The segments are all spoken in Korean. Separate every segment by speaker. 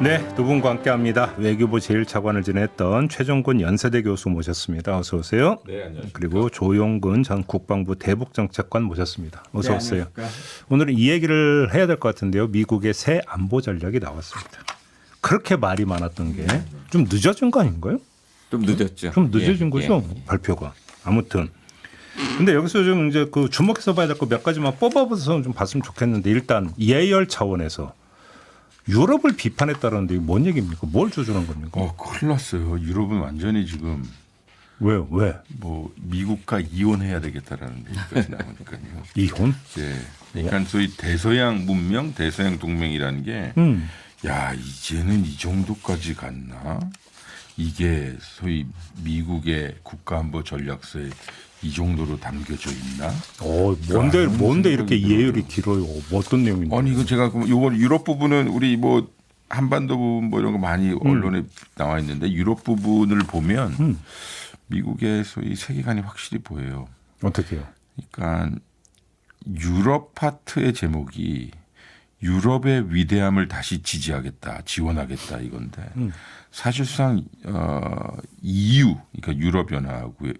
Speaker 1: 네, 두 분과 함께합니다. 외교부 제1차관을 지냈던 최종근 연세대 교수 모셨습니다. 어서 오세요.
Speaker 2: 네, 안녕하십니까.
Speaker 1: 그리고 조용근 전 국방부 대북정책관 모셨습니다. 어서
Speaker 3: 네,
Speaker 1: 오세요.
Speaker 3: 안녕하십니까.
Speaker 1: 오늘은 이 얘기를 해야 될 것 같은데요. 미국의 새 안보 전략이 나왔습니다. 그렇게 말이 많았던 게 좀 늦어진 거 아닌가요?
Speaker 3: 좀 늦었죠.
Speaker 1: 좀 늦어진
Speaker 3: 예,
Speaker 1: 거죠,
Speaker 3: 예.
Speaker 1: 발표가. 아무튼. 근데 여기서 좀 이제 그 주목해서 봐야 될 거 몇 가지만 뽑아서 좀 봤으면 좋겠는데 일단 예열 차원에서 유럽을 비판했다는데 이게 뭔 얘기입니까? 뭘 조준한 겁니까?
Speaker 2: 큰일 났어요. 유럽은 완전히 지금
Speaker 1: 왜요? 왜?
Speaker 2: 뭐 미국과 이혼해야 되겠다라는 얘기까지 나오니까요.
Speaker 1: 이혼?
Speaker 2: 예. 그러니까 소위 대서양 문명, 대서양 동맹이라는 게, 야 이제는 이 정도까지 갔나? 이게 소위 미국의 국가안보 전략서에 이 정도로 담겨져 있나?
Speaker 1: 뭔데 이렇게 예열이 길어요? 뭐 어떤 내용인데?
Speaker 2: 아니 이거 제가 요번 유럽 부분은 우리 뭐 한반도 부분 뭐 이런 거 많이 언론에 나와 있는데 유럽 부분을 보면 미국의 소위 세계관이 확실히 보여요.
Speaker 1: 어떻게요?
Speaker 2: 그러니까 유럽 파트의 제목이 유럽의 위대함을 다시 지지하겠다, 지원하겠다 이건데 사실상 EU, 그러니까 유럽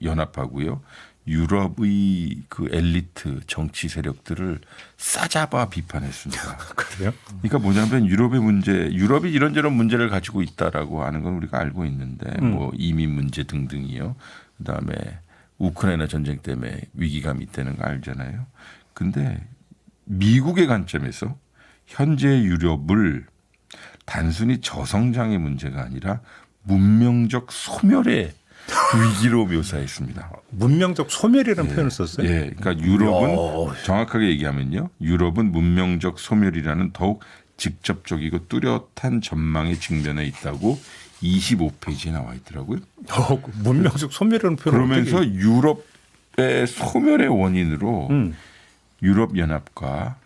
Speaker 2: 연합하고요. 유럽의 그 엘리트 정치 세력들을 싸잡아 비판했습니다.
Speaker 1: 그래요?
Speaker 2: 그러니까 뭐냐면 유럽의 문제, 유럽이 이런저런 문제를 가지고 있다라고 하는 건 우리가 알고 있는데 뭐 이민 문제 등등이요. 그다음에 우크라이나 전쟁 때문에 위기감이 있다는 거 알잖아요. 근데 미국의 관점에서 현재 유럽을 단순히 저성장의 문제가 아니라 문명적 소멸의 위기로 묘사했습니다.
Speaker 1: 문명적 소멸이라는 표현을 썼어요?
Speaker 2: 예, 그러니까 유럽은 정확하게 얘기하면요, 유럽은 문명적 소멸이라는 더욱 직접적이고 뚜렷한 전망에 직면해 있다고 25페이지에 나와 있더라고요.
Speaker 1: 문명적 소멸이라는 표현을
Speaker 2: 그러면서
Speaker 1: 어떻게...
Speaker 2: 유럽의 소멸의 원인으로 유럽 연합과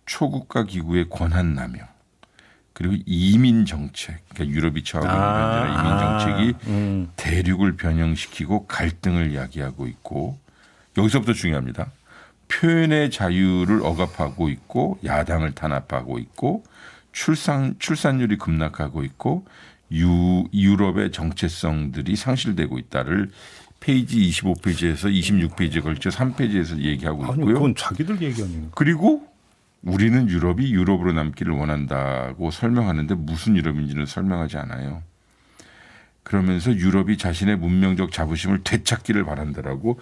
Speaker 2: 초국가 기구의 권한 남용 그리고 이민 정책, 그러니까 유럽이 처하고 있는 이민 정책이 대륙을 변형시키고 갈등을 야기하고 있고 여기서부터 중요합니다. 표현의 자유를 억압하고 있고 야당을 탄압하고 있고 출산율이 급락하고 있고 유럽의 정체성들이 상실되고 있다를 페이지 25페이지에서 26페이지에 걸쳐 3페이지에서 얘기하고 있고요.
Speaker 1: 아니, 그건 자기들 얘기 아닙니까?
Speaker 2: 그리고 우리는 유럽이 유럽으로 남기를 원한다고 설명하는데 무슨 유럽인지는 설명하지 않아요. 그러면서 유럽이 자신의 문명적 자부심을 되찾기를 바란다라고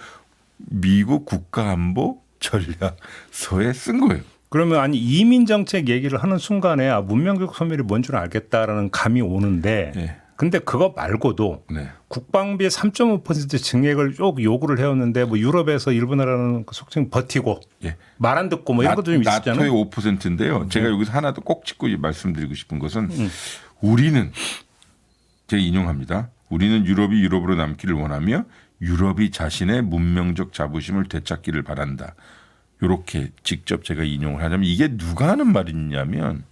Speaker 2: 미국 국가안보 전략서에 쓴 거예요.
Speaker 1: 그러면 아니 이민 정책 얘기를 하는 순간에 문명적 소멸이 뭔 줄 알겠다라는 감이 오는데
Speaker 2: 네.
Speaker 1: 근데 그거 말고도
Speaker 2: 네.
Speaker 1: 국방비의 3.5% 증액을 쭉 요구를 해왔는데 뭐 유럽에서 일부 나라는 속칭 버티고
Speaker 2: 예.
Speaker 1: 말 안 듣고 뭐 이런 것도 좀 있었잖아요.
Speaker 2: 나토의 5%인데요. 제가 여기서 하나 더 꼭 짚고 말씀드리고 싶은 것은 우리는 제가 인용합니다. 우리는 유럽이 유럽으로 남기를 원하며 유럽이 자신의 문명적 자부심을 되찾기를 바란다. 이렇게 직접 제가 인용을 하자면 이게 누가 하는 말이냐면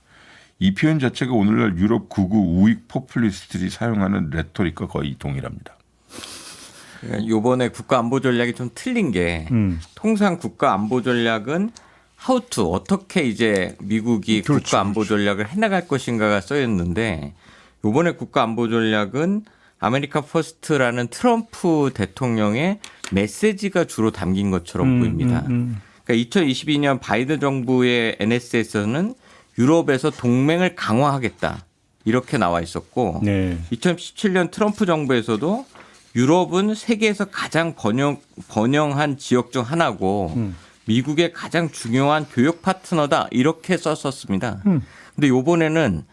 Speaker 2: 이 표현 자체가 오늘날 유럽 극우 우익 포퓰리스트들이 사용하는 레토릭과 거의 동일합니다.
Speaker 3: 이번에 국가안보 전략이 좀 틀린 게 통상 국가안보 전략은 how to 어떻게 이제 미국이 국가안보 전략을 해나갈 것인가가 써있는데 이번에 국가안보 전략은 아메리카 퍼스트라는 트럼프 대통령의 메시지가 주로 담긴 것처럼 보입니다. 그러니까 2022년 바이든 정부의 NS에서는 유럽에서 동맹을 강화하겠다 이렇게 나와 있었고
Speaker 1: 네.
Speaker 3: 2017년 트럼프 정부에서도 유럽은 세계에서 가장 번영한 지역 중 하나고 미국의 가장 중요한 교역 파트너다 이렇게 썼었습니다. 근데 이번에는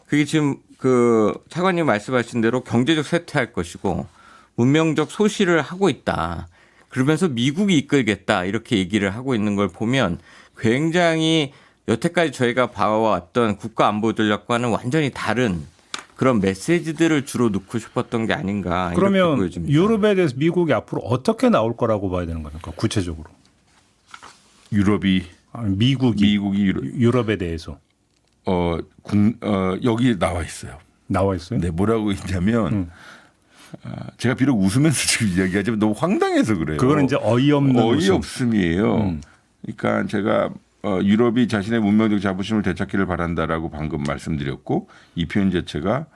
Speaker 3: 그게 지금 그 차관님 말씀하신 대로 경제적 쇠퇴할 것이고 문명적 소실을 하고 있다. 그러면서 미국이 이끌겠다 이렇게 얘기를 하고 있는 걸 보면 굉장히 여태까지 저희가 봐왔던 국가안보전략과는 완전히 다른 그런 메시지들을 주로 넣고 싶었던 게 아닌가.
Speaker 1: 그러면
Speaker 3: 이렇게 보여집니다.
Speaker 1: 유럽에 대해서 미국이 앞으로 어떻게 나올 거라고 봐야 되는 겁니까? 구체적으로.
Speaker 2: 유럽이
Speaker 1: 미국이 유럽에 대해서.
Speaker 2: 여기 나와 있어요.
Speaker 1: 나와 있어요?
Speaker 2: 네, 뭐라고 있냐면 제가 비록 웃으면서 지금 이야기하지만 너무 황당해서 그래요.
Speaker 1: 그거는 이제 어이없는 웃음.
Speaker 2: 어이없음이에요. 그러니까 제가 유럽이 자신의 문명적 자부심을 되찾기를 바란다라고 방금 말씀드렸고 이 표현 자체가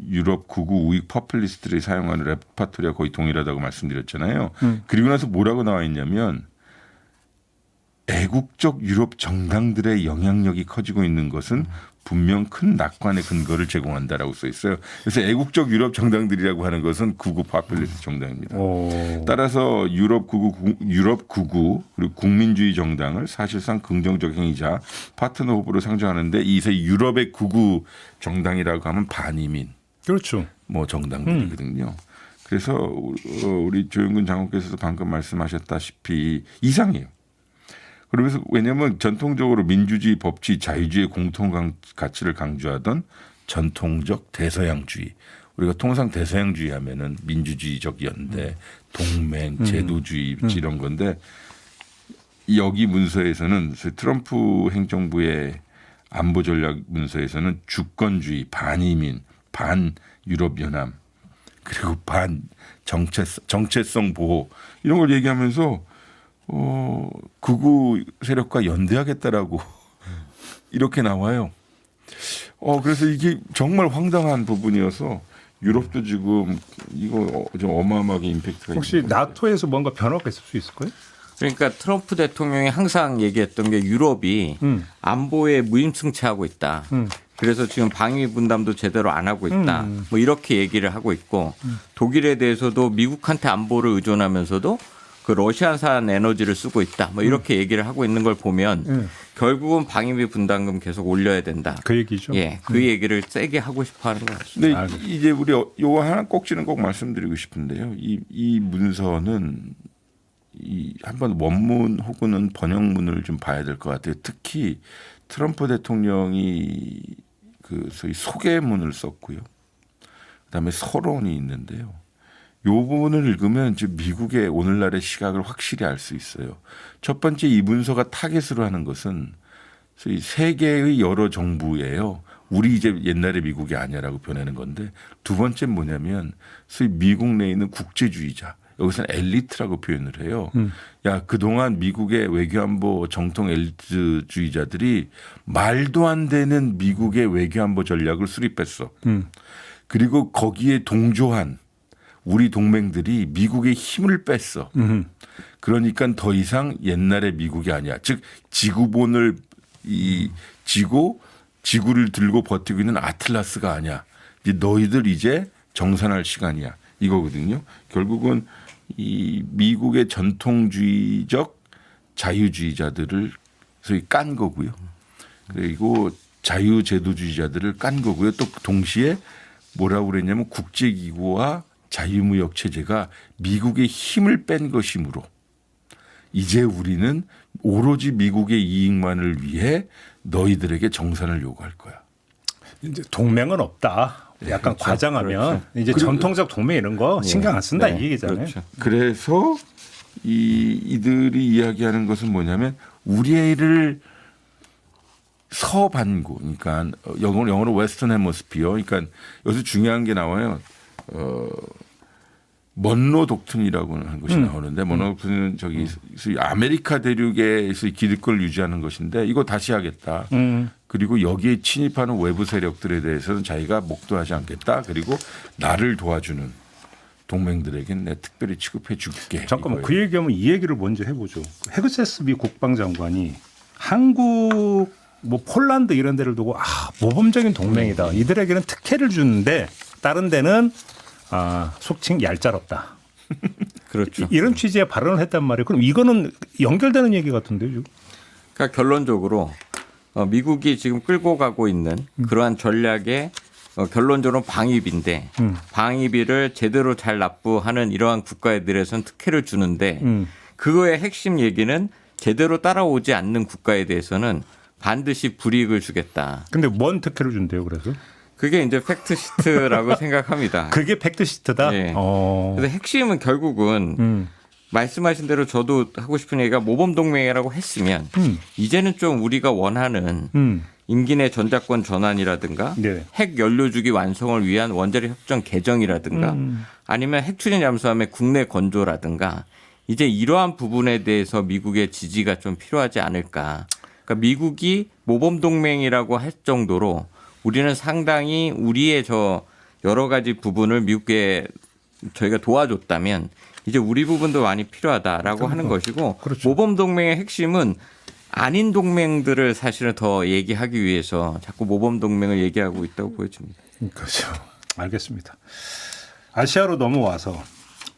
Speaker 2: 유럽 극우 우익 퍼플리스트들이 사용하는 레퍼토리와 거의 동일하다고 말씀드렸잖아요. 그리고 나서 뭐라고 나와 있냐면 애국적 유럽 정당들의 영향력이 커지고 있는 것은 분명 큰 낙관의 근거를 제공한다라고 써 있어요. 그래서 애국적 유럽 정당들이라고 하는 것은 극우 파퓰리스트 정당입니다. 따라서 유럽 극우 그리고 국민주의 정당을 사실상 긍정적 행위자 파트너 후보로 상정하는데 이세 유럽의 극우 정당이라고 하면 반이민
Speaker 1: 그렇죠.
Speaker 2: 뭐 정당들이거든요. 그래서 우리 조영근 장관께서도 방금 말씀하셨다시피 이상해요. 그러면서 왜냐하면 전통적으로 민주주의, 법治, 자유주의 공통 가치를 강조하던 전통적 대서양주의. 우리가 통상 대서양주의 하면은 민주주의적 연대, 동맹, 제도주의 이런 건데 여기 문서에서는 트럼프 행정부의 안보 전략 문서에서는 주권주의, 반이민, 반유럽연합 그리고 정체성 보호 이런 걸 얘기하면서 극우 세력과 연대하겠다라고 이렇게 나와요. 그래서 이게 정말 황당한 부분이어서 유럽도 지금 이거 좀 어마어마하게 임팩트가
Speaker 1: 혹시
Speaker 2: 있는 것 같아요.
Speaker 1: 나토에서 뭔가 변화가 있을 수 있을까요?
Speaker 3: 그러니까 트럼프 대통령이 항상 얘기했던 게 유럽이 안보에 무임승차하고 있다. 그래서 지금 방위 분담도 제대로 안 하고 있다. 뭐 이렇게 얘기를 하고 있고 독일에 대해서도 미국한테 안보를 의존하면서도 그 러시아산 에너지를 쓰고 있다. 뭐 이렇게 얘기를 하고 있는 걸 보면 결국은 방위비 분담금 계속 올려야 된다.
Speaker 1: 그 얘기죠.
Speaker 3: 예, 그 얘기를 세게 하고 싶어 하는 것 같습니다.
Speaker 2: 근데 이제 우리 요거 하나 꼭지는 꼭 말씀드리고 싶은데요. 이 문서는 한번 원문 혹은 번역문을 좀 봐야 될 것 같아요. 특히 트럼프 대통령이 그 소위 소개문을 썼고요. 그다음에 서론이 있는데요. 이 부분을 읽으면 이제 미국의 오늘날의 시각을 확실히 알 수 있어요. 첫 번째 이 문서가 타겟으로 하는 것은 소위 세계의 여러 정부예요. 우리 이제 옛날의 미국이 아니야라고 표현하는 건데 두 번째는 뭐냐면 소위 미국 내에 있는 국제주의자. 여기서는 엘리트라고 표현을 해요. 야, 그동안 미국의 외교안보 정통 엘리트주의자들이 말도 안 되는 미국의 외교안보 전략을 수립했어. 그리고 거기에 동조한 우리 동맹들이 미국의 힘을 뺐어. 그러니까 더 이상 옛날의 미국이 아니야. 즉 지구본을 지고 지구를 들고 버티고 있는 아틀라스가 아니야. 이제 너희들 이제 정산할 시간이야. 이거거든요. 결국은 이 미국의 전통주의적 자유주의자들을 소위 깐 거고요. 그리고 자유제도주의자들을 깐 거고요. 또 동시에 뭐라고 그랬냐면 국제기구와 자유무역 체제가 미국의 힘을 뺀 것이므로 이제 우리는 오로지 미국의 이익만을 위해 너희들에게 정산을 요구할 거야.
Speaker 1: 이제 동맹은 없다. 약간
Speaker 3: 그렇죠.
Speaker 1: 과장하면
Speaker 3: 그렇죠.
Speaker 1: 이제 전통적 동맹 이런 거 신경 안 쓴다
Speaker 3: 네.
Speaker 1: 이 얘기잖아요.
Speaker 3: 그렇죠.
Speaker 2: 그래서 이들이 이야기하는 것은 뭐냐면 우리를 서반구, 그러니까 영어로 웨스턴 헤머스피어, 그러니까 여기서 중요한 게 나와요. 먼로 독트린이라고 하는 것이 나오는데 먼로 독트린은 저기 아메리카 대륙에서 기득권을 유지하는 것인데 이거 다시 하겠다. 그리고 여기에 침입하는 외부 세력들에 대해서는 자기가 목도하지 않겠다. 그리고 나를 도와주는 동맹들에게는 내 특별히 취급해 줄게.
Speaker 1: 잠깐만
Speaker 2: 이거예요.
Speaker 1: 그 얘기하면 이 얘기를 먼저 해보죠. 헤그세스비 국방장관이 한국 뭐 폴란드 이런 데를 두고 모범적인 동맹이다. 이들에게는 특혜를 주는데 다른 데는 속칭 얄짤없다.
Speaker 3: 그렇죠.
Speaker 1: 이런 취지의 발언을 했단 말이에요. 그럼 이거는 연결되는 얘기 같은데요. 지금?
Speaker 3: 그러니까 결론적으로 미국이 지금 끌고 가고 있는 그러한 전략의 결론적으로 방위비인데 방위비를 제대로 잘 납부하는 이러한 국가들에선 특혜를 주는데 그거의 핵심 얘기는 제대로 따라오지 않는 국가에 대해서는 반드시 불이익을 주겠다.
Speaker 1: 근데 뭔 특혜를 준대요, 그래서?
Speaker 3: 그게 이제 팩트시트라고 생각합니다.
Speaker 1: 그게 팩트시트다?
Speaker 3: 네. 그래서 핵심은 결국은 말씀하신 대로 저도 하고 싶은 얘기가 모범동맹이라고 했으면 이제는 좀 우리가 원하는 임기 내 전자권 전환이라든가
Speaker 1: 네.
Speaker 3: 핵 연료주기 완성을 위한 원자력 협정 개정이라든가 아니면 핵 추진 잠수함의 국내 건조라든가 이제 이러한 부분에 대해서 미국의 지지가 좀 필요하지 않을까. 그러니까 미국이 모범 동맹이라고 할 정도로 우리는 상당히 우리의 저 여러 가지 부분을 미국에 저희가 도와줬다면 이제 우리 부분도 많이 필요하다라고 하는 것이고
Speaker 1: 그렇죠.
Speaker 3: 모범 동맹의 핵심은 아닌 동맹들을 사실은 더 얘기하기 위해서 자꾸 모범 동맹을 얘기하고 있다고 보여집니다.
Speaker 1: 그렇죠. 알겠습니다. 아시아로 넘어와서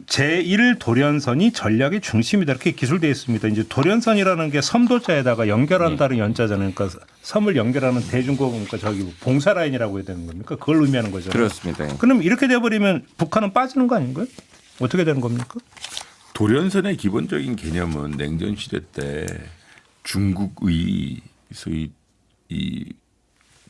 Speaker 1: 제1 돌연선이 전략의 중심이다 이렇게 기술되어 있습니다. 이제 돌연선이라는 게 섬도자에다가 연결한다는 연자잖아요. 그러니까 섬을 연결하는 대중국 그러니까 저기 봉사 라인이라고 해야 되는 겁니까? 그걸 의미하는 거죠.
Speaker 3: 그렇습니다.
Speaker 1: 그럼 이렇게 돼버리면 북한은 빠지는 거 아닌가요? 어떻게 되는 겁니까?
Speaker 2: 돌연선의 기본적인 개념은 냉전 시대 때 중국의 소위 이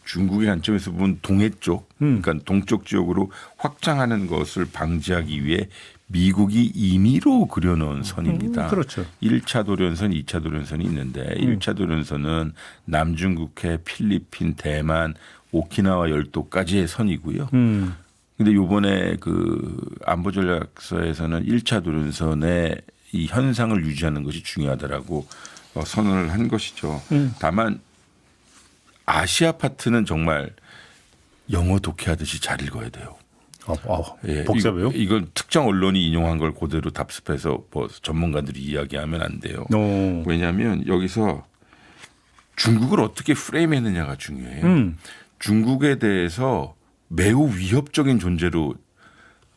Speaker 2: 중국의 관점에서 보면 동해 쪽, 그러니까 동쪽 지역으로 확장하는 것을 방지하기 위해 미국이 임의로 그려놓은 선입니다.
Speaker 1: 그렇죠.
Speaker 2: 1차 도련선, 2차 도련선이 있는데 1차 도련선은 남중국해, 필리핀, 대만, 오키나와 열도까지의 선이고요. 근데 요번에 그 안보전략서에서는 1차 도련선의 이 현상을 유지하는 것이 중요하다라고 선언을 한 것이죠. 다만 아시아 파트는 정말 영어 독해하듯이 잘 읽어야 돼요. 예,
Speaker 1: 복잡해요?
Speaker 2: 이건 특정 언론이 인용한 걸 그대로 답습해서 뭐 전문가들이 이야기하면 안 돼요. 왜냐하면 여기서 중국을 어떻게 프레임했느냐가 중요해요. 중국에 대해서 매우 위협적인 존재로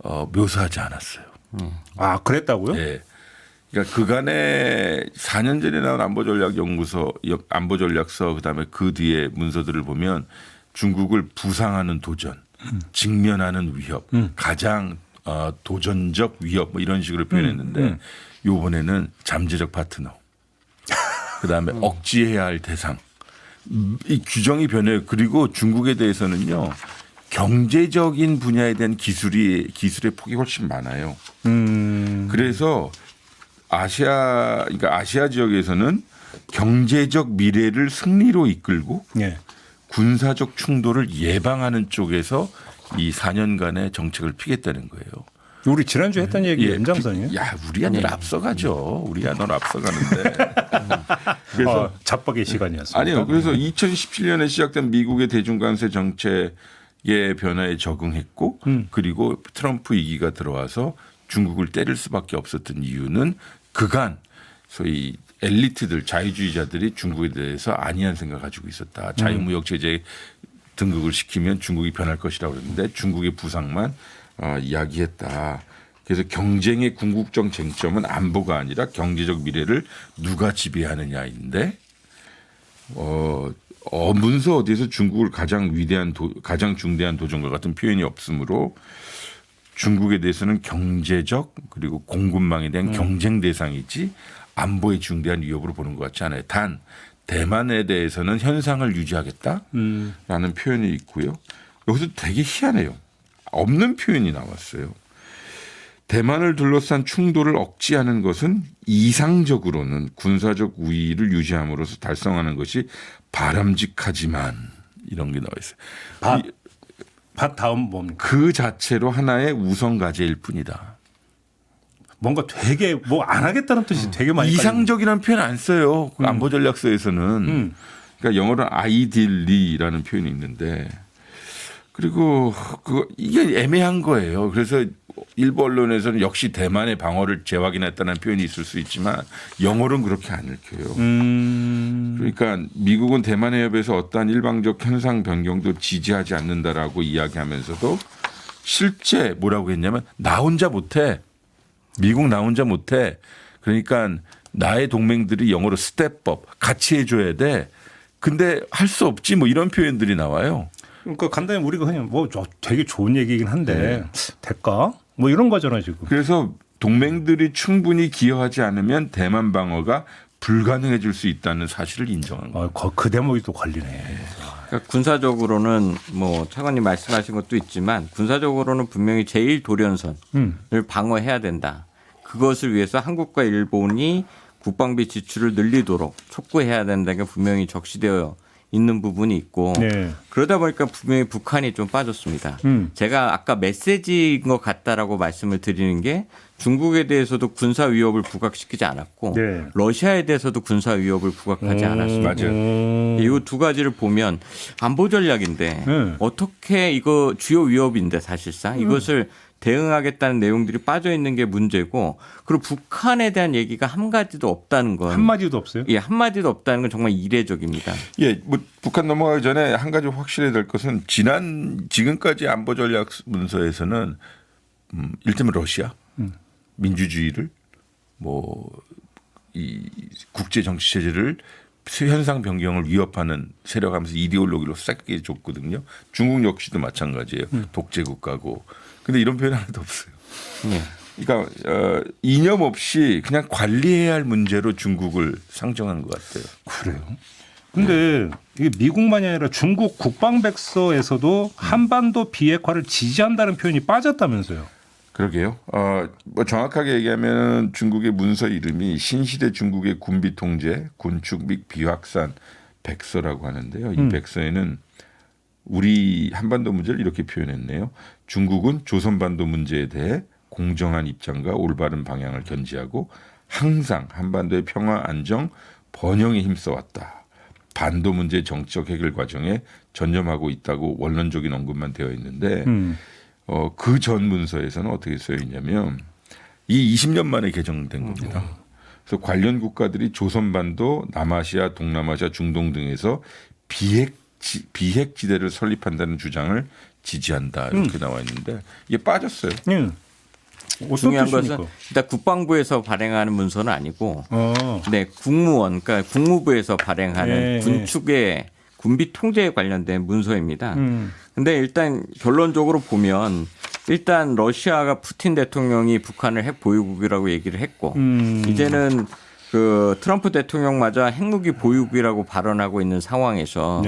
Speaker 2: 묘사하지 않았어요.
Speaker 1: 아 그랬다고요?
Speaker 2: 네. 그러니까 그간에 4년 전에 나온 안보전략연구소, 안보전략서 그다음에 그 뒤에 문서들을 보면 중국을 부상하는 도전, 직면하는 위협, 가장 도전적 위협 뭐 이런 식으로 표현했는데 이번에는 잠재적 파트너, 그다음에 억지해야 할 대상. 이 규정이 변해요. 그리고 중국에 대해서는요. 경제적인 분야에 대한 기술의 폭이 훨씬 많아요. 그래서 그러니까 아시아 지역에서는 경제적 미래를 승리로 이끌고
Speaker 1: 예.
Speaker 2: 군사적 충돌을 예방하는 쪽에서 이 4년간의 정책을 피겠다는 거예요.
Speaker 1: 우리 지난주에 했던 얘기 연장선이에요?
Speaker 2: 야, 우리가 늘 앞서가죠. 우리가 늘 앞서가는데. 그래서
Speaker 1: 잡박의 시간이었습니다.
Speaker 2: 아니요. 그래서 2017년에 시작된 미국의 대중관세 정책의 변화에 적응했고 그리고 트럼프 위기가 들어와서 중국을 때릴 수밖에 없었던 이유는 그간 소위 엘리트들 자유주의자들이 중국에 대해서 안이한 생각을 가지고 있었다. 자유무역 제재 등극을 시키면 중국이 변할 것이라고 그랬는데 중국의 부상만 이야기했다. 그래서 경쟁의 궁극적 쟁점은 안보가 아니라 경제적 미래를 누가 지배하느냐인데 문서 어디에서 중국을 가장 중대한 도전과 같은 표현이 없으므로 중국에 대해서는 경제적 그리고 공급망에 대한 경쟁 대상이지 안보의 중대한 위협으로 보는 것 같지 않아요. 단 대만에 대해서는 현상을 유지하겠다라는 표현이 있고요. 여기서 되게 희한해요. 없는 표현이 나왔어요. 대만을 둘러싼 충돌을 억제하는 것은 이상적으로는 군사적 우위를 유지함으로써 달성하는 것이 바람직하지만 이런 게 나와 있어요.
Speaker 1: 밭 다음 뭡니까?
Speaker 2: 그 자체로 하나의 우선 과제일 뿐이다.
Speaker 1: 뭔가 되게 뭐 안 하겠다는 뜻이 되게 많이
Speaker 2: 이상적이라는 표현 안 써요. 안보전략서에서는. 그러니까 영어로는 ideally라는 표현이 있는데 그리고 이게 애매한 거예요. 그래서 일부 언론에서는 역시 대만의 방어를 재확인했다는 표현이 있을 수 있지만 영어로는 그렇게 안 읽혀요. 그러니까 미국은 대만 해협에서 어떠한 일방적 현상 변경도 지지하지 않는다라고 이야기하면서도 실제 뭐라고 했냐면 나 혼자 못해. 미국 나 혼자 못해. 그러니까 나의 동맹들이 영어로 스텝업 같이 해줘야 돼. 근데 할 수 없지 뭐 이런 표현들이 나와요.
Speaker 1: 그러니까 간단히 우리가 그냥 뭐 되게 좋은 얘기긴 한데 될까? 뭐 이런 거잖아요 지금.
Speaker 2: 그래서 동맹들이 충분히 기여하지 않으면 대만 방어가 불가능해질 수 있다는 사실을 인정한 거예요.
Speaker 1: 그 대목이 또 걸리네.
Speaker 3: 그러니까 군사적으로는 뭐 차관님 말씀하신 것도 있지만 군사적으로는 분명히 제1도련선을 방어해야 된다. 그것을 위해서 한국과 일본이 국방비 지출을 늘리도록 촉구해야 된다는 게 분명히 적시되어 있는 부분이 있고
Speaker 1: 네.
Speaker 3: 그러다 보니까 분명히 북한이 좀 빠졌습니다. 제가 아까 메시지인 것 같다라고 말씀을 드리는 게 중국에 대해서도 군사 위협을 부각시키지 않았고
Speaker 1: 네.
Speaker 3: 러시아에 대해서도 군사 위협을 부각하지 않았습니다.
Speaker 2: 맞아요.
Speaker 3: 이 두 가지를 보면 안보 전략인데
Speaker 1: 네.
Speaker 3: 어떻게 이거 주요 위협인데 사실상 이것을 대응하겠다는 내용들이 빠져 있는 게 문제고 그리고 북한에 대한 얘기가 한 가지도 없다는 건
Speaker 1: 한마디도 없어요?
Speaker 3: 예, 한 마디도 없다는 건 정말 이례적입니다.
Speaker 2: 예, 뭐 북한 넘어가기 전에 한 가지 확실해야 될 것은 지금까지 안보 전략 문서에서는 일테면 러시아 민주주의를 뭐 이 국제 정치 체제를 현상 변경을 위협하는 세력하면서 이데올로기로 싹게 줬거든요. 중국 역시도 마찬가지예요. 독재 국가고. 근데 이런 표현 하나도 없어요.
Speaker 3: 예.
Speaker 2: 그러니까 이념 없이 그냥 관리해야 할 문제로 중국을 상정한 것 같아요.
Speaker 1: 그래요. 근데 이게 미국만이 아니라 중국 국방백서에서도 한반도 비핵화를 지지한다는 표현이 빠졌다면서요.
Speaker 2: 그러게요. 뭐 정확하게 얘기하면 중국의 문서 이름이 신시대 중국의 군비 통제, 군축 및 비확산 백서라고 하는데요. 이 백서에는 우리 한반도 문제를 이렇게 표현했네요. 중국은 조선반도 문제에 대해 공정한 입장과 올바른 방향을 견지하고 항상 한반도의 평화, 안정, 번영에 힘써왔다. 반도 문제 정치적 해결 과정에 전념하고 있다고 원론적인 언급만 되어 있는데 그 전 문서에서는 어떻게 쓰여 있냐면 이 20년 만에 개정된 겁니다. 그래서 관련 국가들이 조선반도, 남아시아, 동남아시아, 중동 등에서 비핵 지대를 설립한다는 주장을 지지한다 이렇게 나와 있는데 이게 빠졌어요.
Speaker 3: 중요한 것은 일단 국방부에서 발행하는 문서는 아니고 네, 국무원 그러니까 국무부에서 발행하는 군축의 군비 통제에 관련된 문서입니다. 근데 일단 결론적으로 보면 일단 러시아가 푸틴 대통령이 북한을 핵 보유국이라고 얘기를 했고 이제는 그 트럼프 대통령마저 핵무기 보유국이라고 발언하고 있는 상황에서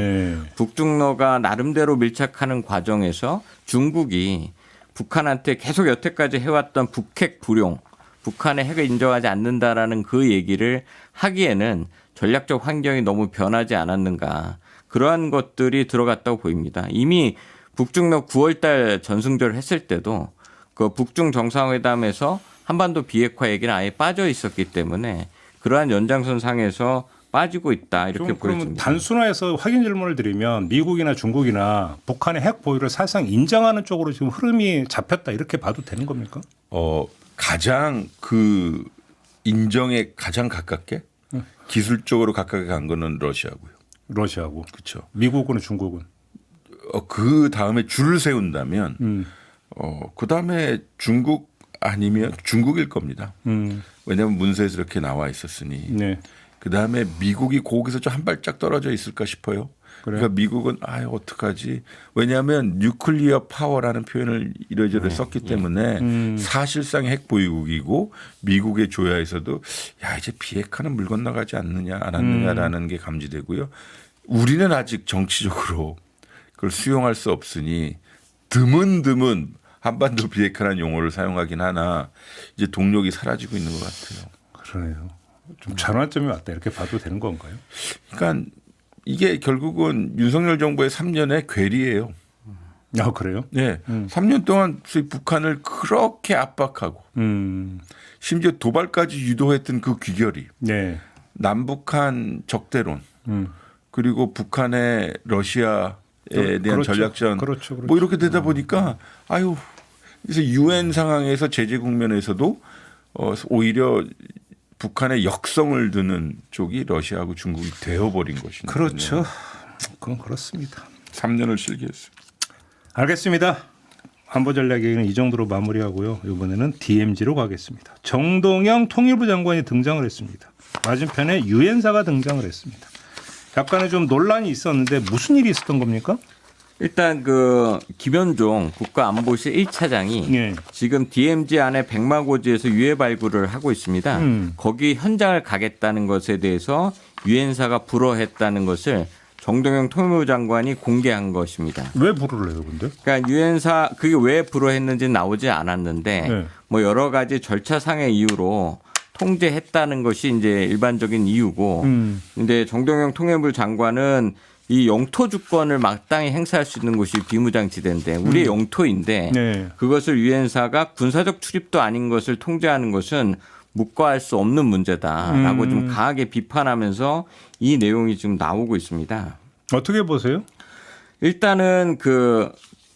Speaker 3: 북중러가 나름대로 밀착하는 과정에서 중국이 북한한테 계속 여태까지 해왔던 북핵 불용, 북한의 핵을 인정하지 않는다라는 그 얘기를 하기에는 전략적 환경이 너무 변하지 않았는가. 그러한 것들이 들어갔다고 보입니다. 이미 북중러 9월 달 전승절을 했을 때도 그 북중 정상회담에서 한반도 비핵화 얘기는 아예 빠져 있었기 때문에 그러한 연장선상에서 빠지고 있다 이렇게
Speaker 1: 그러면
Speaker 3: 보여집니다.
Speaker 1: 단순화해서 확인 질문을 드리면 미국이나 중국이나 북한의 핵 보유를 사실상 인정하는 쪽으로 지금 흐름이 잡혔다 이렇게 봐도 되는 겁니까?
Speaker 2: 가장 그 인정에 가장 가깝게 기술적으로 가깝게 간 거는 러시아고요.
Speaker 1: 러시아고.
Speaker 2: 그렇죠.
Speaker 1: 미국은 중국은.
Speaker 2: 그 다음에 줄을 세운다면 그 다음에 중국 아니면 중국일 겁니다. 왜냐하면 문서에서 이렇게 나와 있었으니.
Speaker 1: 네.
Speaker 2: 그 다음에 미국이 거기서 좀 한 발짝 떨어져 있을까 싶어요. 그러니까 미국은 어떡하지? 왜냐하면 뉴클리어 파워라는 표현을 이래저래 썼기 때문에 사실상 핵 보유국이고 미국의 조야에서도 야 이제 비핵화는 물 건너가지 않느냐 안 않느냐라는 게 감지되고요. 우리는 아직 정치적으로 그걸 수용할 수 없으니 드문드문 한반도 비핵화라는 용어를 사용하긴 하나 이제 동력이 사라지고 있는 것 같아요.
Speaker 1: 그러네요. 좀 전환점이 왔다 이렇게 봐도 되는 건가요?
Speaker 2: 그러니까 이게 결국은 윤석열 정부의 3년의 괴리예요.
Speaker 1: 아 그래요?
Speaker 2: 네, 3년 동안 북한을 그렇게 압박하고 심지어 도발까지 유도했던 그 귀결이
Speaker 1: 네.
Speaker 2: 남북한 적대론 그리고 북한의 러시아에 대한
Speaker 1: 그렇죠.
Speaker 2: 전략전
Speaker 1: 그렇죠.
Speaker 2: 뭐 이렇게 되다 보니까 그래서 유엔 상황에서 제재 국면에서도 오히려 북한의 역성을 드는 쪽이 러시아하고 중국이 되어버린 것이죠.
Speaker 1: 그렇죠. 그건 그렇습니다.
Speaker 2: 3년을 실기했어요.
Speaker 1: 알겠습니다. 안보 전략 얘기는 이 정도로 마무리하고요. 이번에는 DMZ로 가겠습니다. 정동영 통일부 장관이 등장을 했습니다. 맞은편에 유엔사가 등장을 했습니다. 약간의 좀 논란이 있었는데 무슨 일이 있었던 겁니까?
Speaker 3: 일단 그 김현종 국가안보실 1차장이
Speaker 1: 예.
Speaker 3: 지금 DMZ 안에 백마고지에서 유해 발굴을 하고 있습니다. 거기 현장을 가겠다는 것에 대해서 유엔사가 불허했다는 것을 정동영 통일부 장관이 공개한 것입니다.
Speaker 1: 왜 불을 해요, 근데?
Speaker 3: 그러니까 유엔사 그게 왜 불허했는지 나오지 않았는데
Speaker 1: 네.
Speaker 3: 뭐 여러 가지 절차상의 이유로 통제했다는 것이 이제 일반적인 이유고 근데 정동영 통일부 장관은 이 영토 주권을 마땅히 행사할 수 있는 곳이 비무장지대인데 우리의 영토인데
Speaker 1: 네.
Speaker 3: 그것을 유엔사가 군사적 출입도 아닌 것을 통제하는 것은 묵과할 수 없는 문제다라고 좀 강하게 비판하면서 이 내용이 지금 나오고 있습니다.
Speaker 1: 어떻게 보세요?
Speaker 3: 일단은 그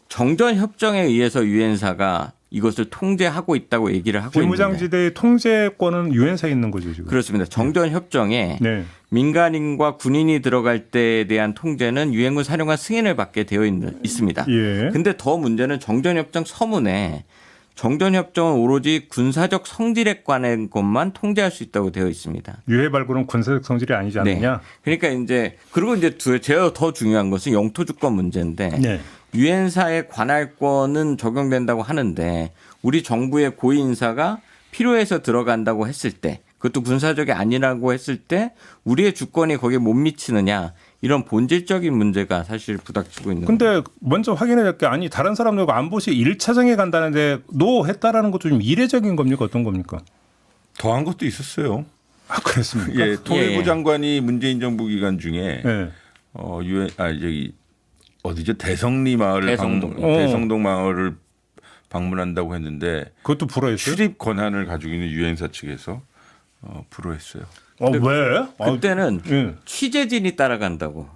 Speaker 3: 정전 협정에 의해서 유엔사가 이것을 통제하고 있다고 얘기를 하고 있는데
Speaker 1: 비무장지대의 통제권은 유엔사에 있는 거죠 지금.
Speaker 3: 그렇습니다. 정전 협정에
Speaker 1: 네.
Speaker 3: 민간인과 군인이 들어갈 때에 대한 통제는 유엔군 사령관 승인을 받게 되어 있습니다.
Speaker 1: 예.
Speaker 3: 근데 더 문제는 정전협정 서문에 정전협정은 오로지 군사적 성질에 관한 것만 통제할 수 있다고 되어 있습니다.
Speaker 1: 유해 발굴은 군사적 성질이 아니지 않느냐?
Speaker 3: 그러니까 이제 그리고 이제 제가 더 중요한 것은 영토 주권 문제인데
Speaker 1: 네.
Speaker 3: 유엔사의 관할권은 적용된다고 하는데 우리 정부의 고위 인사가 필요해서 들어간다고 했을 때 그것도 군사적이 아니라고 했을 때 우리의 주권이 거기에 못 미치느냐 이런 본질적인 문제가 사실 부닥치고 있는 겁니다.
Speaker 1: 근데 먼저 확인해야 될 게 아니 다른 사람들과 안보실 1차장에 간다는데 노 했다라는 것도 좀 이례적인 겁니까? 어떤 겁니까?
Speaker 2: 더한 것도 있었어요.
Speaker 1: 아, 그랬습니까?
Speaker 2: 예, 통일부
Speaker 3: 예.
Speaker 2: 장관이 문재인 정부 기간 중에
Speaker 1: 네.
Speaker 2: 유엔 저기 어디죠? 대성리 마을을
Speaker 3: 대성동.
Speaker 2: 대성동 마을을 방문한다고 했는데
Speaker 1: 그것도 불허했어요?
Speaker 2: 출입 권한을 가지고 있는 유엔사 측에서 불허했어요.
Speaker 1: 왜?
Speaker 3: 그때는
Speaker 1: 예.
Speaker 3: 취재진이 따라간다고.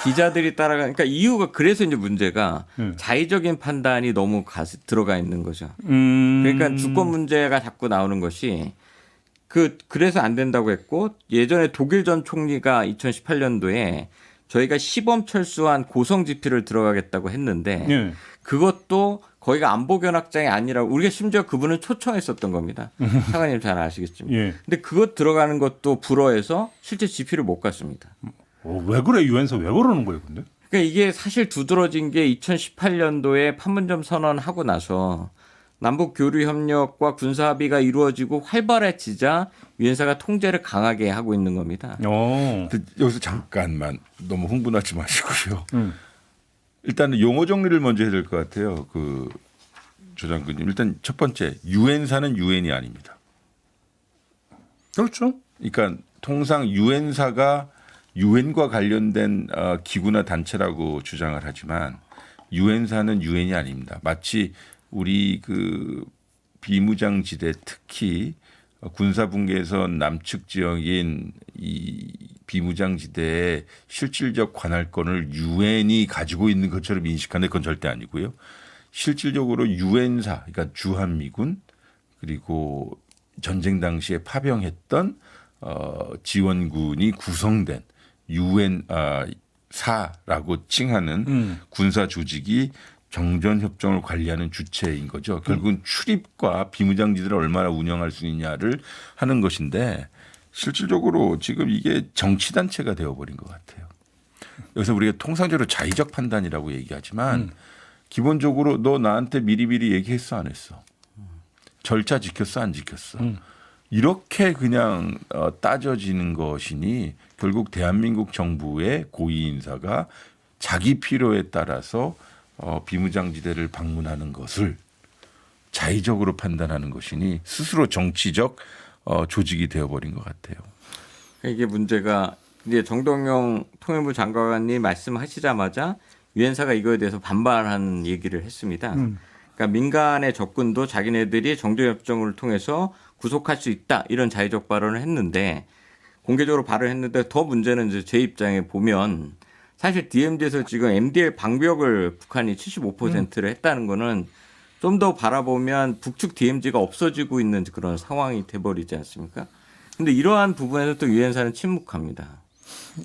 Speaker 3: 기자들이 따라가니까 이유가 그래서 이제 문제가 자의적인 판단이 너무 들어가 있는 거죠. 그러니까 주권 문제가 자꾸 나오는 것이 그래서 안 된다고 했고 예전에 독일 전 총리가 2018년도에 저희가 시범 철수한 고성 지피를 들어가겠다고 했는데
Speaker 1: 예.
Speaker 3: 그것도 거기가 안보견학장이 아니라 우리가 심지어 그분을 초청했었던 겁니다. 사관님 잘 아시겠지만.
Speaker 1: 예.
Speaker 3: 근데 그것 들어가는 것도 불허해서 실제 지피를 못 갔습니다.
Speaker 1: 왜 그래 유엔사 왜 그러는 거예요, 근데?
Speaker 3: 그러니까 이게 사실 두드러진 게 2018년도에 판문점 선언하고 나서 남북 교류 협력과 군사 합의가 이루어지고 활발해지자 유엔사가 통제를 강하게 하고 있는 겁니다.
Speaker 2: 여기서 잠깐만 너무 흥분하지 마시고요. 일단은 용어 정리를 먼저 해야 될 것 같아요. 조 장군님. 일단 첫 번째 유엔사는 유엔이 아닙니다.
Speaker 1: 그렇죠.
Speaker 2: 그러니까 통상 유엔사가 유엔과 관련된 기구나 단체라고 주장을 하지만 유엔사는 유엔이 아닙니다. 마치 우리 비무장지대 특히 군사분계선 남측 지역인 이 비무장지대의 실질적 관할권을 유엔이 가지고 있는 것처럼 인식하는데 그건 절대 아니고요. 실질적으로 유엔사, 그러니까 주한미군 그리고 전쟁 당시에 파병했던 지원군이 구성된 유엔사라고 칭하는 군사 조직이 정전협정을 관리하는 주체인 거죠. 결국은 출입과 비무장지대를 얼마나 운영할 수 있냐를 하는 것인데 실질적으로 지금 이게 정치단체가 되어버린 것 같아요. 여기서 우리가 통상적으로 자의적 판단이라고 얘기하지만 기본적으로 너 나한테 미리미리 얘기했어 안 했어? 절차 지켰어 안 지켰어? 이렇게 그냥 따져지는 것이니 결국 대한민국 정부의 고위 인사가 자기 필요에 따라서 비무장지대를 방문하는 것을 자의적으로 판단하는 것이니 스스로 정치적 조직이 되어버린 것 같아요.
Speaker 3: 이게 문제가 이제 정동영 통일부 장관이 말씀하시자마자 유엔사가 이거에 대해서 반발하는 얘기를 했습니다. 그러니까 민간의 접근도 자기네들이 정전협정을 통해서 구속할 수 있다 이런 자의적 발언을 했는데 공개적으로 발언했는데 더 문제는 이제 제 입장에 보면 사실 DMZ에서 지금 MDL 방벽을 북한이 75%를 했다는 거는 좀 더 바라보면 북측 DMZ가 없어지고 있는 그런 상황이 돼버리지 않습니까? 근데 이러한 부분에서 또 유엔사는 침묵합니다.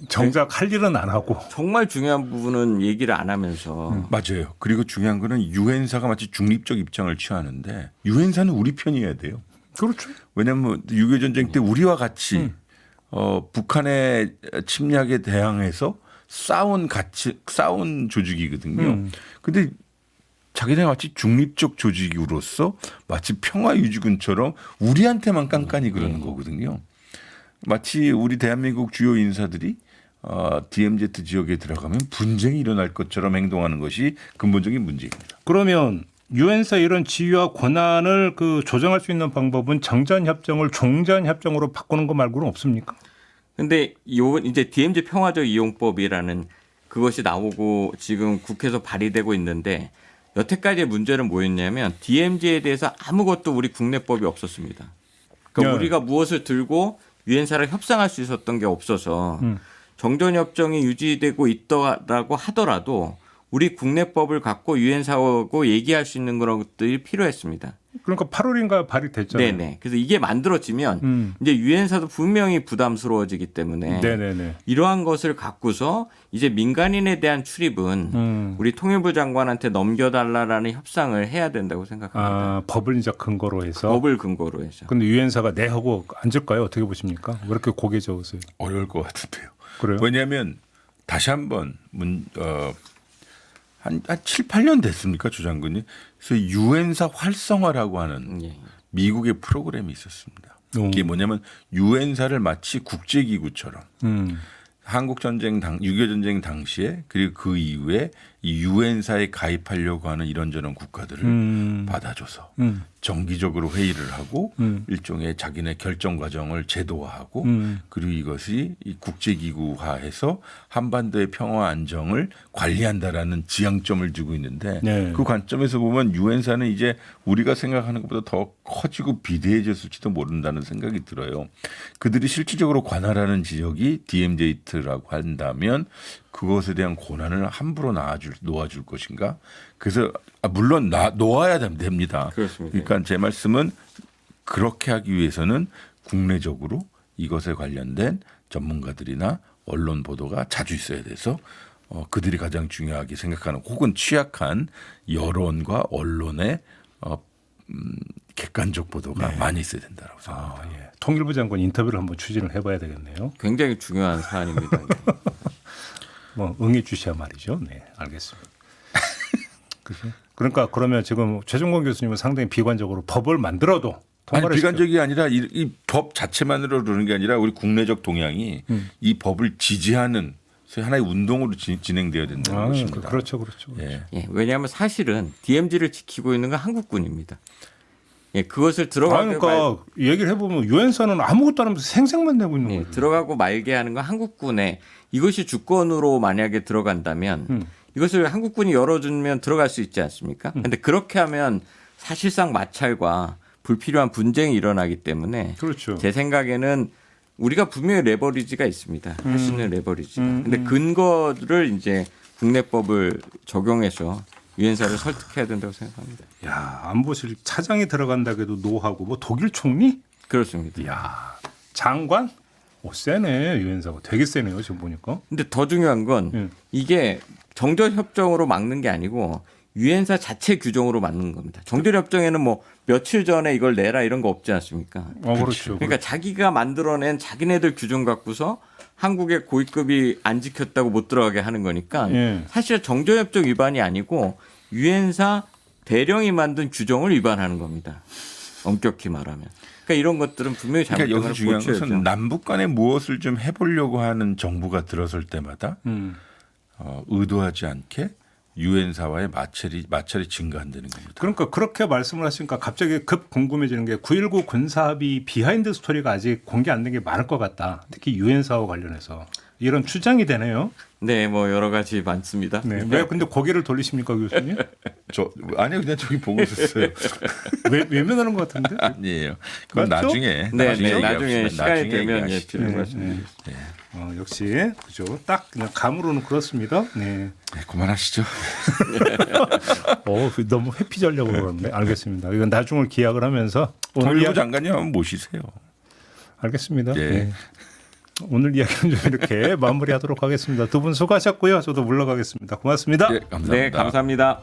Speaker 1: 정작 할 일은 안 하고.
Speaker 3: 정말 중요한 부분은 얘기를 안 하면서.
Speaker 2: 맞아요. 그리고 중요한 거는 유엔사가 마치 중립적 입장을 취하는데 유엔사는 우리 편이어야 돼요.
Speaker 1: 그렇죠.
Speaker 2: 왜냐하면 6.25 전쟁 때 우리와 같이 북한의 침략에 대항해서 싸운 조직이거든요. 근데 자기네 마치 중립적 조직으로서 마치 평화유지군처럼 우리한테만 깐깐히 그러는 거거든요. 마치 우리 대한민국 주요 인사들이 DMZ 지역에 들어가면 분쟁이 일어날 것처럼 행동하는 것이 근본적인 문제입니다.
Speaker 1: 그러면 유엔사 이런 지위와 권한을 조정할 수 있는 방법은 정전협정을 종전협정으로 바꾸는 거 말고는 없습니까?
Speaker 3: 근데 이제 DMZ 평화적 이용법이라는 그것이 나오고 지금 국회에서 발의되고 있는데 여태까지의 문제는 뭐였냐면 DMZ에 대해서 아무것도 우리 국내법이 없었습니다. 그러니까
Speaker 1: 네.
Speaker 3: 우리가 무엇을 들고 유엔사랑 협상할 수 있었던 게 없어서 정전협정이 유지되고 있다고 하더라도 우리 국내법을 갖고 유엔사하고 얘기할 수 있는 그런 것들이 필요했습니다.
Speaker 1: 그러니까 8월인가 발의됐잖아요.
Speaker 3: 네네. 그래서 이게 만들어지면 이제 유엔사도 분명히 부담스러워지기 때문에
Speaker 1: 네네네.
Speaker 3: 이러한 것을 갖고서 이제 민간인에 대한 출입은 우리 통일부 장관한테 넘겨달라라는 협상을 해야 된다고 생각합니다.
Speaker 1: 아, 법을 이제 근거로 해서.
Speaker 3: 법을 근거로 해서.
Speaker 1: 근데 유엔사가 네 하고 앉을까요? 어떻게 보십니까? 왜 이렇게 고개 저으세요?
Speaker 2: 어려울 것 같은데요.
Speaker 1: 그래요?
Speaker 2: 왜냐하면 다시 한번 한 7, 8년 됐습니까, 조 장군이? 그래서 유엔사 활성화라고 하는
Speaker 3: 예.
Speaker 2: 미국의 프로그램이 있었습니다.
Speaker 1: 오.
Speaker 2: 이게 뭐냐면 유엔사를 마치 국제기구처럼 한국 전쟁 6.25 전쟁 당시에 그리고 그 이후에 이 유엔사에 가입하려고 하는 이런저런 국가들을 받아줘서 정기적으로 회의를 하고 일종의 자기네 결정 과정을 제도화하고 그리고 이것이 이 국제기구화해서 한반도의 평화 안정을 관리한다라는 지향점을 두고 있는데
Speaker 1: 네.
Speaker 2: 그 관점에서 보면 유엔사는 이제 우리가 생각하는 것보다 더 커지고 비대해졌을지도 모른다는 생각이 들어요. 그들이 실질적으로 관할하는 지역이 DMZ라고 한다면 그것에 대한 권한을 함부로 놓아줄 것인가? 그래서 물론 놓아야 됩니다.
Speaker 3: 그렇습니다.
Speaker 2: 그러니까 제 말씀은 그렇게 하기 위해서는 국내적으로 이것에 관련된 전문가들이나 언론 보도가 자주 있어야 돼서 그들이 가장 중요하게 생각하는 혹은 취약한 여론과 언론의 객관적 보도가 많이 있어야 된다고 생각합니다.
Speaker 1: 아, 예. 통일부 장관 인터뷰를 한번 추진을 해봐야 되겠네요.
Speaker 3: 굉장히 중요한 사안입니다.
Speaker 1: 뭐 응해 주셔야 말이죠. 네, 알겠습니다. 그죠? 그러니까 그러면 지금 최종권 교수님은 상당히 비관적으로 법을 만들어도
Speaker 2: 아니
Speaker 1: 통과를
Speaker 2: 비관적이 아니라 이 법 자체만으로 그러는 게 아니라 우리 국내적 동향이 이 법을 지지하는 하나의 운동으로 진행되어야 된다는 것입니다.
Speaker 1: 그렇죠, 그렇죠.
Speaker 2: 예.
Speaker 3: 예, 왜냐하면 사실은 DMZ를 지키고 있는 건 한국군입니다. 예, 그것을 들어가고
Speaker 1: 그러니까 얘기를 해보면 유엔사는 아무것도 안 하면서 생색만 내고 있는 거예요.
Speaker 3: 들어가고 말게 하는 건 한국군에 이것이 주권으로 만약에 들어간다면 이것을 한국군이 열어주면 들어갈 수 있지 않습니까? 그런데 그렇게 하면 사실상 마찰과 불필요한 분쟁이 일어나기 때문에
Speaker 1: 그렇죠.
Speaker 3: 제 생각에는 우리가 분명히 레버리지가 있습니다. 할 수 있는 레버리지가. 근데 근거를 이제 국내법을 적용해서 유엔사를 설득해야 된다고 생각합니다.
Speaker 1: 야, 안보실 차장이 들어간다고 해도 노하고 뭐 독일 총리?
Speaker 3: 그렇습니다.
Speaker 1: 야, 장관? 오, 세네. 유엔사가 되게 세네요. 지금 보니까.
Speaker 3: 근데 더 중요한 건 이게 정전협정으로 막는 게 아니고 유엔사 자체 규정으로 막는 겁니다. 정전협정에는 뭐 며칠 전에 이걸 내라 이런 거 없지 않습니까?
Speaker 1: 그렇죠.
Speaker 3: 그러니까 자기가 만들어낸 자기네들 규정 갖고서 한국의 고위급이 안 지켰다고 못 들어가게 하는 거니까
Speaker 1: 예.
Speaker 3: 사실 정전협정 위반이 아니고 유엔사 대령이 만든 규정을 위반하는 겁니다. 엄격히 말하면. 그러니까 이런 것들은 분명히
Speaker 2: 그러니까
Speaker 3: 잘못된
Speaker 2: 여기서
Speaker 3: 걸
Speaker 2: 중요한
Speaker 3: 고쳐야죠.
Speaker 2: 것은 남북 간에 무엇을 좀 해보려고 하는 정부가 들어설 때마다 의도하지 않게 유엔사와의 마찰이 증가한다는 겁니다.
Speaker 1: 그러니까 그렇게 말씀을 하시니까 갑자기 급 궁금해지는 게 9.19 군사합의 비하인드 스토리가 아직 공개 안 된 게 많을 것 같다. 특히 유엔사와 관련해서. 이런 추정이 되네요.
Speaker 3: 네, 뭐 여러 가지 많습니다.
Speaker 1: 네. 왜 근데 고개를 돌리십니까, 교수님?
Speaker 2: 아니요, 그냥 저기 보고 있었어요.
Speaker 1: 외면하는 것 같은데?
Speaker 2: 아니에요. 그건
Speaker 1: 맞죠?
Speaker 2: 나중에
Speaker 3: 나중에 시간이 되면
Speaker 2: 얘기하시죠.
Speaker 3: 필요한 말씀드리겠습니다.
Speaker 1: 역시 그죠. 딱 그냥 감으로는 그렇습니다. 네.
Speaker 2: 네, 그만하시죠.
Speaker 1: 너무 회피하려고 그러는데. 알겠습니다. 이건 나중을 기약을 하면서
Speaker 2: 통일부 장관님 한번 모시세요.
Speaker 1: 알겠습니다.
Speaker 2: 예.
Speaker 1: 네. 오늘 이야기는 좀 이렇게 마무리하도록 하겠습니다. 두 분 수고하셨고요. 저도 물러가겠습니다. 고맙습니다.
Speaker 2: 네, 감사합니다.
Speaker 3: 네, 감사합니다.